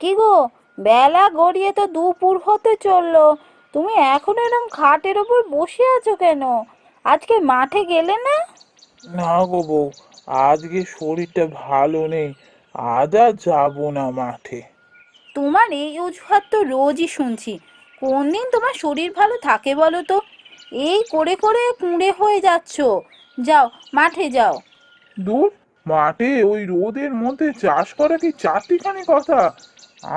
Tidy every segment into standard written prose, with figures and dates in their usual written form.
কি গো, বেলা গড়িয়ে তো দুপুর হতে চললো, তুমি এখন এরকম খাটের ওপর বসে আছো কেন? আজকে মাঠে গেলে না? না গো বউ, আজকে শরীরটা ভালো নেই। আজ আর যাবো না মাঠে। তোমার এই অজুহাত তো রোজই শুনছি। কোন দিন তোমার শরীর ভালো থাকে বলো তো? এই করে করে কুঁড়ে হয়ে যাচ্ছো। যাও, মাঠে যাও। দূর, মাঠে ওই রোদের মধ্যে চাষ করা কি চারটিখানি কথা?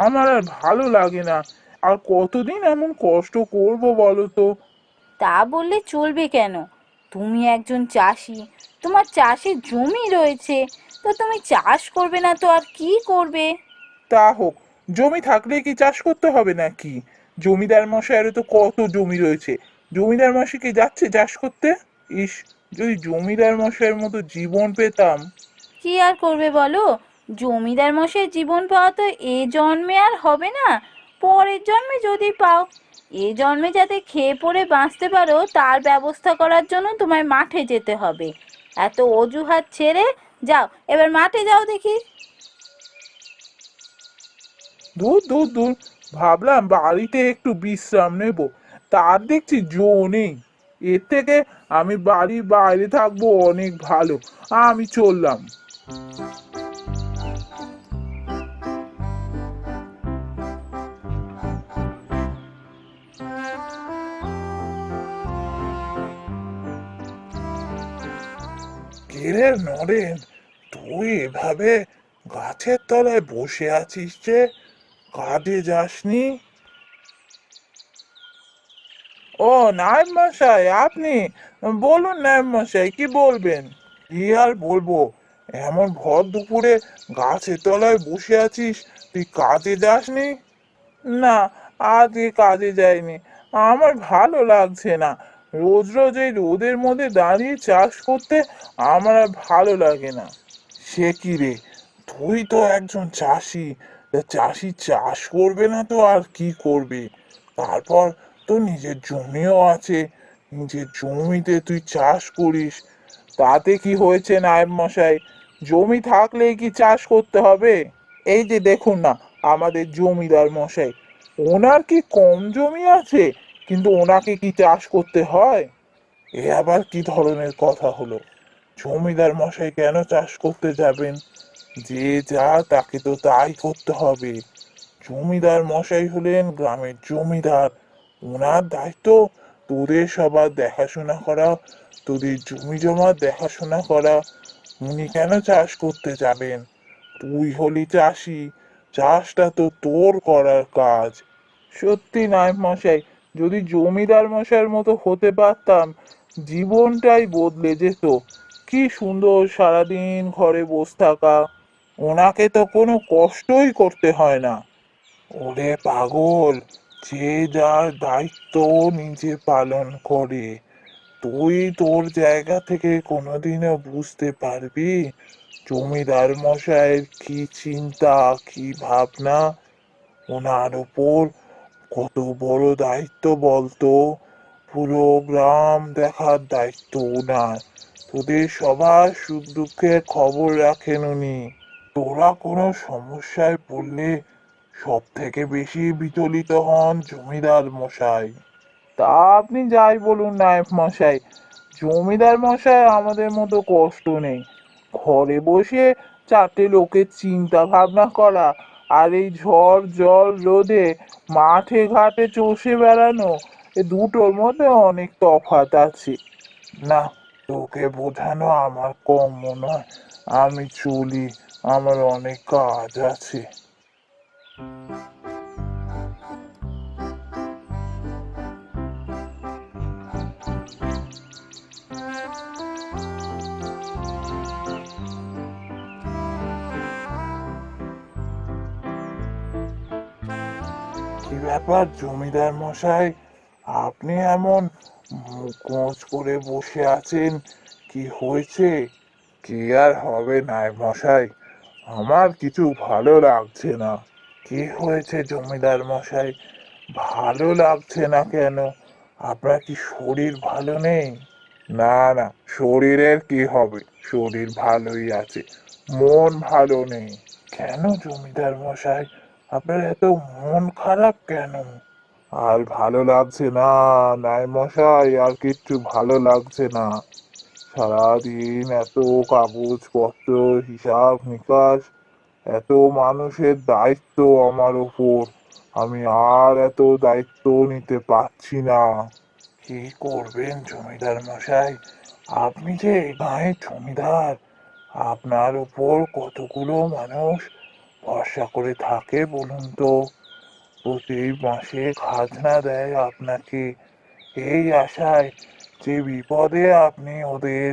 আমার আর ভালো লাগে না। আর কতদিন এমন কষ্ট করব বলো তো? তা বললে চলবে কেন? তুমি একজন চাষি, তোমার চাষের জমি রয়েছে, তো তুমি চাষ করবে না তো আর কি করবে? তা হোক, জমি থাকলে কি চাষ করতে হবে নাকি? জমিদার মশাইয়েরও তো কত জমি রয়েছে। জমিদার মশাই কি যাচ্ছে চাষ করতে? ইস, যদি জমিদার মশাইয়ের মতো জীবন পেতাম। কি আর করবে বলো? জমিদার মশাই জীবন পাওয়া তো এ জন্মে আর হবে না। পরের জন্মে যদি পাও। এ জন্মে যাতে খেয়ে পড়ে বাঁচতে পারো তার ব্যবস্থা করার জন্য তোমায় মাঠে যেতে হবে। এত অজুহাত ছেড়ে যাও, এবার মাঠে যাও দেখি। দূর দূর দূর, ভাবলাম বাড়িতে একটু বিশ্রাম নেব, তার দেখছি জো নেই। এর থেকে আমি বাড়ির বাইরে থাকবো অনেক ভালো। আমি চললাম। কিরে নরেন, তুই এভাবে গাছের তলায় বসে আছিস যে, কাজে যাসনি? ও, নায়েব মশাই আপনি? বলুন নায়েব মশাই, কি বলবেন? কি আর বলবো, এমন ভর দুপুরে গাছের তলায় বসে আছিস, তুই কাজে যাসনি? না, আজকে কাজে যাইনি। আমার ভালো লাগছে না। রোজ রোজ এই রোদের মধ্যে দাঁড়িয়ে চাষ করতে আমার আর ভালো লাগে না। সে কি রে, তুই তো একজন চাষি, তা চাষি চাষ করবে না তো আর কি করবে? তারপর তো নিজের জমিও আছে, নিজের জমিতে তুই চাষ করিস। তাতে কি হয়েছে নায়েব মশাই? জমি থাকলেই কি চাষ করতে হবে? এই যে দেখুন না, আমাদের জমিদার মশাই, ওনার কি কম জমি আছে, কিন্তু ওনাকে কি চাষ করতে হয়? এ আবার কি ধরনের কথা হলো? জমিদার মশাই কেন চাষ করতে যাবেন? যে যা তাকে তো তাই করতে হবে। জমিদার মশাই হলেন গ্রামের জমিদার। ওনার দায়িত্ব তোদের সবার দেখাশোনা করা, তোদের জমি জমা দেখাশোনা করা। উনি কেন চাষ করতে যাবেন? তুই হলি চাষি, চাষটা তো তোর করার কাজ। সত্যি নায়েব মশাই, যদি জমিদার মশাইয়ের মতো হতে পারতাম, জীবনটাই বদলে যেত। কি সুন্দর সারাদিন ঘরে বসে থাকা, ওনাকে তো কোনো কষ্টই করতে হয় না। ওরে পাগল, যে যার দায়িত্ব নিজে পালন করে। তুই তোর জায়গা থেকে কোনোদিনও বুঝতে পারবি জমিদার মশাইয়ের কি চিন্তা, কি ভাবনা। ওনার ওপর কত বড় দায়িত্ব বলতো। পুরো গ্রাম দেখার দায়িত্ব ওনার। তোদের সবার সুখ দুঃখের খবর রাখেন উনি। তোরা কোনো সমস্যায় পড়লে সব থেকে বেশি বিচলিত হন জমিদার মশাই। তা আপনি যাই বলুন নায়েব মশাই, জমিদার মশাই আমাদের মতো কষ্ট নেই। ঘরে বসে চারটে লোকের চিন্তা ভাবনা করা, আর এই ঝড় জল রোদে মাঠে ঘাটে চষে বেড়ানো, এ দুটোর মধ্যে অনেক তফাৎ আছে। না, তোকে বোঝানো আমার কম মনে হয়। আমি চলি, আমার অনেক কাজ আছে। কি ব্যাপার জমিদার মশাই, আপনি এমন মুখ গোঁজ করে বসে আছেন? কি হয়েছে? কি আর হবে নায়েব মশাই, আমার কিছু ভালো লাগছে না। কি হয়েছে জমিদার মশাই, ভালো লাগছে না কেন? আপনার কি শরীর ভালো নেই? না না, শরীরের কি হবে, শরীর ভালোই আছে, মন ভালো নেই। কেন জমিদার মশাই, আপনার এত মন খারাপ কেন? আর ভালো লাগছে না নাই মশাই, আর কিচ্ছু ভালো লাগছে না। সারাদিন এত কাগজপত্র, হিসাব নিকাশ, এত মানুষের দায়িত্ব আমার উপর, আমি আর এত দায়িত্ব নিতে পারছি না। কি করবেন জমিদার মশাই, আপনি যে এই গাঁয়ের জমিদার, আপনার উপর কতগুলো মানুষ ভরসা করে থাকে বলুন তো। প্রতি মাসে খাজনা দেয় আপনাকে, এই আশায় যে বিপদে আপনি ওদের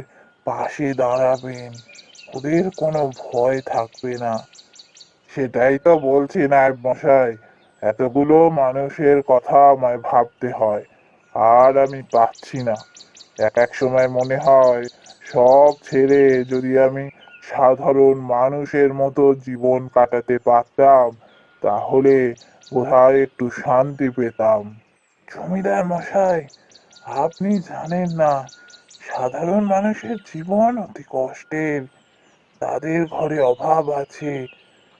পাশে দাঁড়াবেন, ওদের কোনো ভয় থাকবে না। সেটাই তো বলছি নায়েব মশাই, এতগুলো মানুষের কথা আমায় ভাবতে হয়, আর আমি পাচ্ছি না। এক এক সময় মনে হয় সব ছেড়ে যদি আমি সাধারণ মানুষের মতো জীবন কাটাতে পারতাম, তাহলে বোধহয় একটু শান্তি পেতাম। জমিদার মশাই, আপনি জানেন না, সাধারণ মানুষের জীবন অতি কষ্টের। তাদের ঘরে অভাব আছে,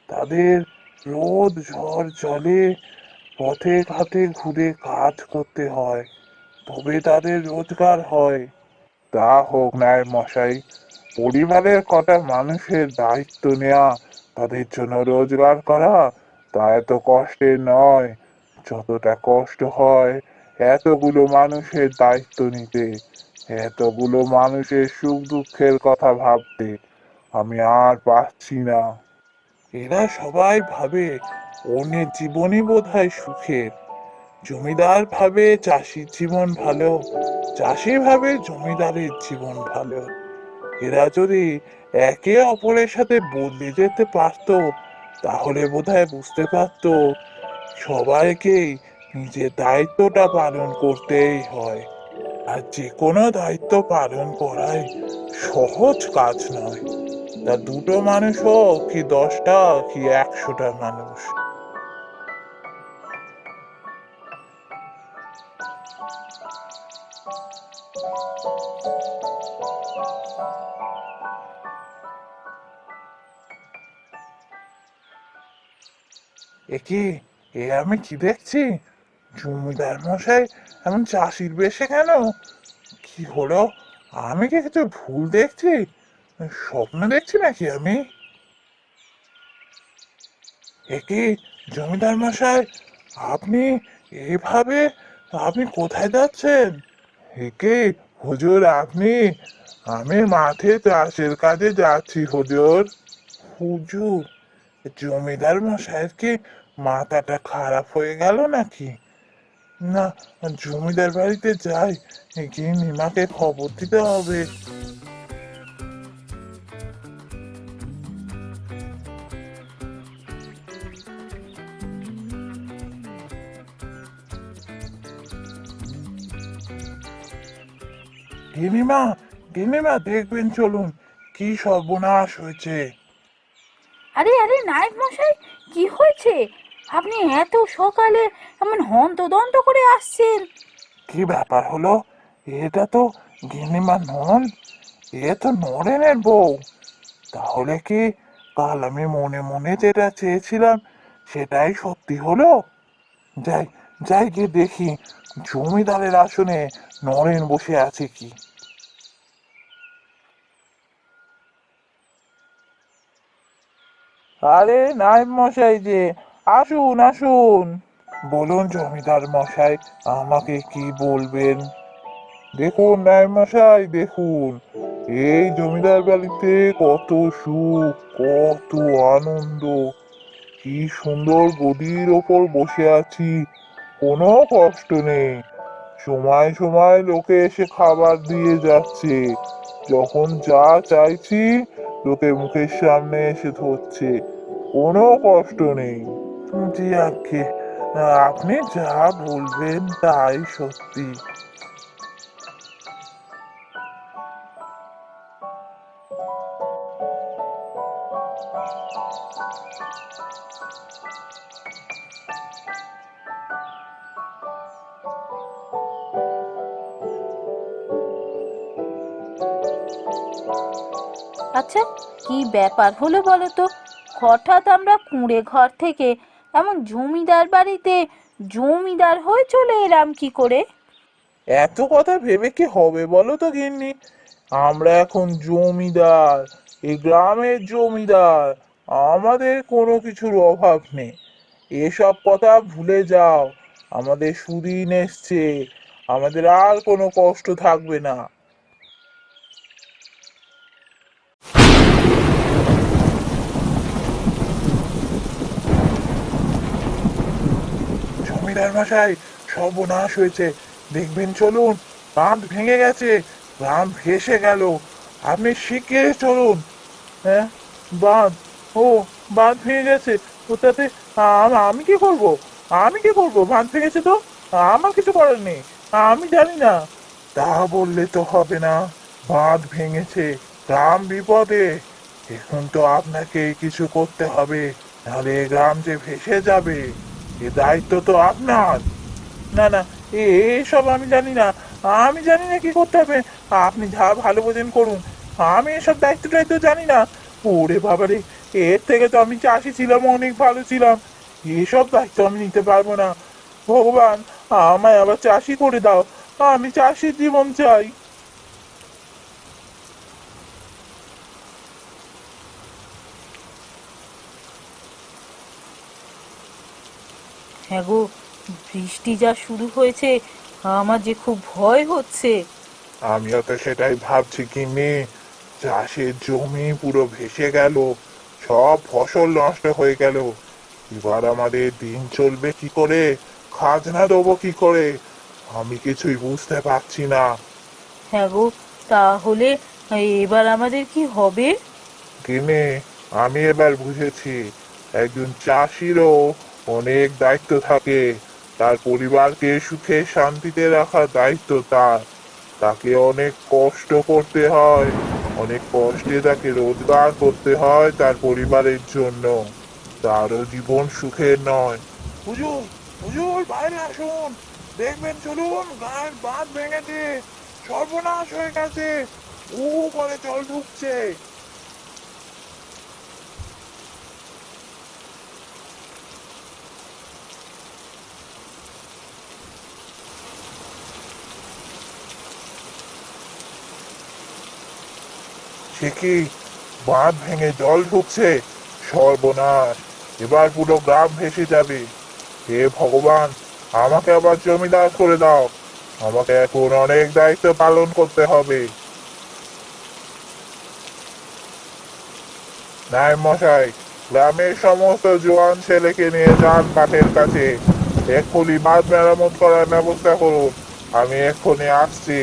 তাদের রোদ ঝড় জলে পথে ঘাটে ঘুরে কাজ করতে হয়, তবে তাদের রোজগার হয়। তা হোক নায়েব মশাই, পরিবারের কটা মানুষের দায়িত্ব নেওয়া, তাদের জন্য রোজগার করা, তা এত কষ্টের নয়। যতটা কষ্ট হয় এতগুলো মানুষের দায়িত্ব নিতে, এতগুলো মানুষের সুখ দুঃখের কথা ভাবতে, আমি আর পারছি না। এরা সবাই ভাবে অন্যের জীবনই বোধহয় সুখের। জমিদার ভাবে চাষির জীবন ভালো, চাষি ভাবে জমিদারের জীবন ভালো। এরা যদি একে অপরের সাথে বদলে যেতে পারতো, তাহলে বোধহয় বুঝতে পারতো সবাইকেই নিজের দায়িত্বটা পালন করতেই হয়। আর যে কোনো দায়িত্ব পালন করাই সহজ কাজ নয়। তা দুটো মানুষ হোক কি 10টা কি 100টা মানুষ। কি এ আমি কি দেখছি? জমিদার মশাই এমন চাষির বেশে কেন? কি হলো? আমি কি কিছু ভুল দেখছি? স্বপ্ন দেখছি নাকি আমি? কি জমিদার মশাই, আপনি এইভাবে, আপনি কোথায় যাচ্ছেন? কি হুজুর আপনি? আমি মাঠে চাষের কাজে যাচ্ছি হুজুর। হুজুর, জমিদার মশাইয়ের কি মাথাটা খারাপ হয়ে গেল নাকি? না, জমিদার বাড়িতে যাই, গিয়ে নিমাকে খবর দিতে হবে। গিনিমা, গিনিমা দেখবেন চলুন, কি সর্বনাশ হয়েছে। আরে আরে নায়েব মশাই, কি হয়েছে? আপনি এত সকালে এমন হন্তদন্ত করে আসছেন? কি ব্যাপার হলো? এটা তো গিন্নিমা নন, এ তো নরেনের বউ। তাহলে কি কাল আমি মনে মনে যেটা চেয়েছিলাম সেটাই সত্যি হলো? যাই, যাই গিয়ে দেখি জমিদারের আসনে নরেন বসে আছে কি। আরে নায়েব মশাই যে, আসুন আসুন। বলুন জমিদার মশাই, আমাকে কি বলবেন? দেখুন নায়েব মশাই, দেখুন এই জমিদার বাড়িতে কত সুখ, কত আনন্দ, কি সুন্দর গদির ওপর বসে আছি, কোনো কষ্ট নেই। সময় সময় লোকে এসে খাবার দিয়ে যাচ্ছে, যখন যা চাইছি লোকে মুখের সামনে এসে ধরছে, কোনো কষ্ট নেই। জি আজ্ঞে, আপনি যা বলবেন তাই সত্যি। আচ্ছা, কি ব্যাপার হলো বলো তো? হঠাৎ আমরা কুঁড়ে ঘর থেকে এমন জমিদার বাড়িতে জমিদার হয়ে চলে এলাম কি করে? এত কথা ভেবে কি হবে বলো তো গিন্নি? আমরা এখন জমিদার, এই গ্রামের জমিদার। আমাদের কোনো কিছুর অভাব নেই। এসব কথা ভুলে যাও। আমাদের সুদিন এসছে, আমাদের আর কোনো কষ্ট থাকবে না। জমিদার মশাই, সর্বনাশ হয়েছে, দেখবেন চলুন, বাঁধ ভেঙে গেছে, গ্রাম ভেসে গেল। আপনি শিগগিরই চলুন। হ্যাঁ, বাঁধ, ও, বাঁধ ভেঙে গেছে। তো তাতে আমি কি করব? আমি কি করব? বাঁধ ভেঙেছে তো আমার কিছু করার নেই, আমি জানি না। তা বললে তো হবে না, বাঁধ ভেঙেছে, গ্রাম বিপদে। এখন তো আপনাকেই কিছু করতে হবে, নাহলে এ গ্রাম যে ভেসে যাবে। এ দায়িত্ব তো আপনার। না না, এসব আমি জানি না, আমি জানি না কি করতে হবে। আপনি যা ভালো বোঝেন করুন, আমি এসব দায়িত্ব টাইত্ব জানি না। ওরে বাবারে, এর থেকে তো আমি চাষি ছিলাম, অনেক ভালো ছিলাম। এসব দায়িত্ব আমি নিতে পারবো না। ভগবান, আমায় আবার চাষি করে দাও, আমি চাষির জীবন চাই। হ্যাঁ গো, বৃষ্টি যা শুরু হয়েছে, আমার যে খুব ভয় হচ্ছে। আমিও তো সেটাই ভাবছি গিন্নি, চাষের জমি পুরো ভেসে গেল, সব ফসল নষ্ট হয়ে গেল। এবার আমাদের দিন চলবে কি করে, খাজনা দেবো কি করে, আমি কিছুই বুঝতে পারছি না। হ্যাঁ গো, তাহলে এবার আমাদের কি হবে? গিন্নি, আমি এবার বুঝেছি, একজন চাষিরও অনেক দায়িত্ব থাকে। তার পরিবারকে সুখে শান্তিতে রাখার দায়িত্ব তার। তাকে অনেক কষ্ট করতে হয়, অনেক কষ্টে তাকে রোজগার করতে হয় তার পরিবারের জন্য। তারও জীবন সুখের নয়। হুজুর, হুজুর, বাইরে আসুন, দেখবেন চলুন, গায়ের বাঁধ ভেঙেছে, সর্বনাশ হয়ে গেছে, উ করে জল ঢুকছে। সে কি, বাঁধ ভেঙে জল ঢুকছে, সর্বনাশ, এবার পুরো গ্রাম ভেসে যাবে। হে ভগবান, আমাকে আবার জমিদার করে দাও, আমাকে এখন অনেক দায়িত্ব পালন করতে হবে। নায়েব মশাই, গ্রামের সমস্ত জোয়ান ছেলেকে নিয়ে যান মাঠের কাছে, এক্ষুনি বাঁধ মেরামত করার ব্যবস্থা করুন, আমি এক্ষুনি আসছি।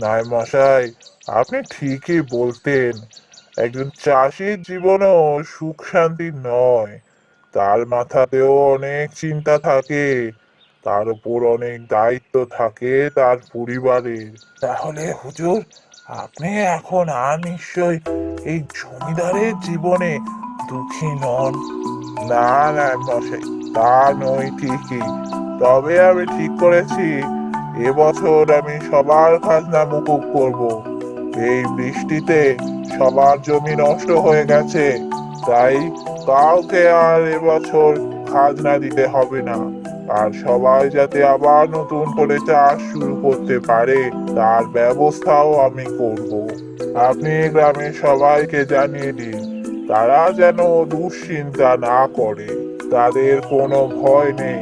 নায়েব মশাই, আপনি ঠিকই বলতেন, একজন চাষির জীবনও সুখ শান্তি নয়। তার মাথাতেও অনেক চিন্তা থাকে, তার উপর অনেক দায়িত্ব থাকে তার পরিবারের। তাহলে হুজুর, আপনি এখন আর নিশ্চয় এই জমিদারের জীবনে দুঃখী নন? না না মশাই, তা নয় ঠিকই, তবে আমি ঠিক করেছি, এবছর আমি সবার খাজনা মুকুব করব। এই বৃষ্টিতে সবার জমি নষ্ট হয়ে গেছে, তাই কাউকে আর এবছর খাজনা দিতে হবে না। আর সবাই যাতে আবার নতুন করে চাষ শুরু করতে পারে, তার ব্যবস্থাও আমি করব। আপনি গ্রামের সবাইকে জানিয়ে দিন, তারা যেন দুশ্চিন্তা না করে, তাদের কোনো ভয় নেই,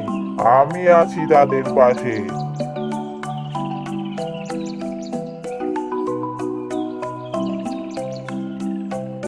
আমি আছি তাদের পাশে।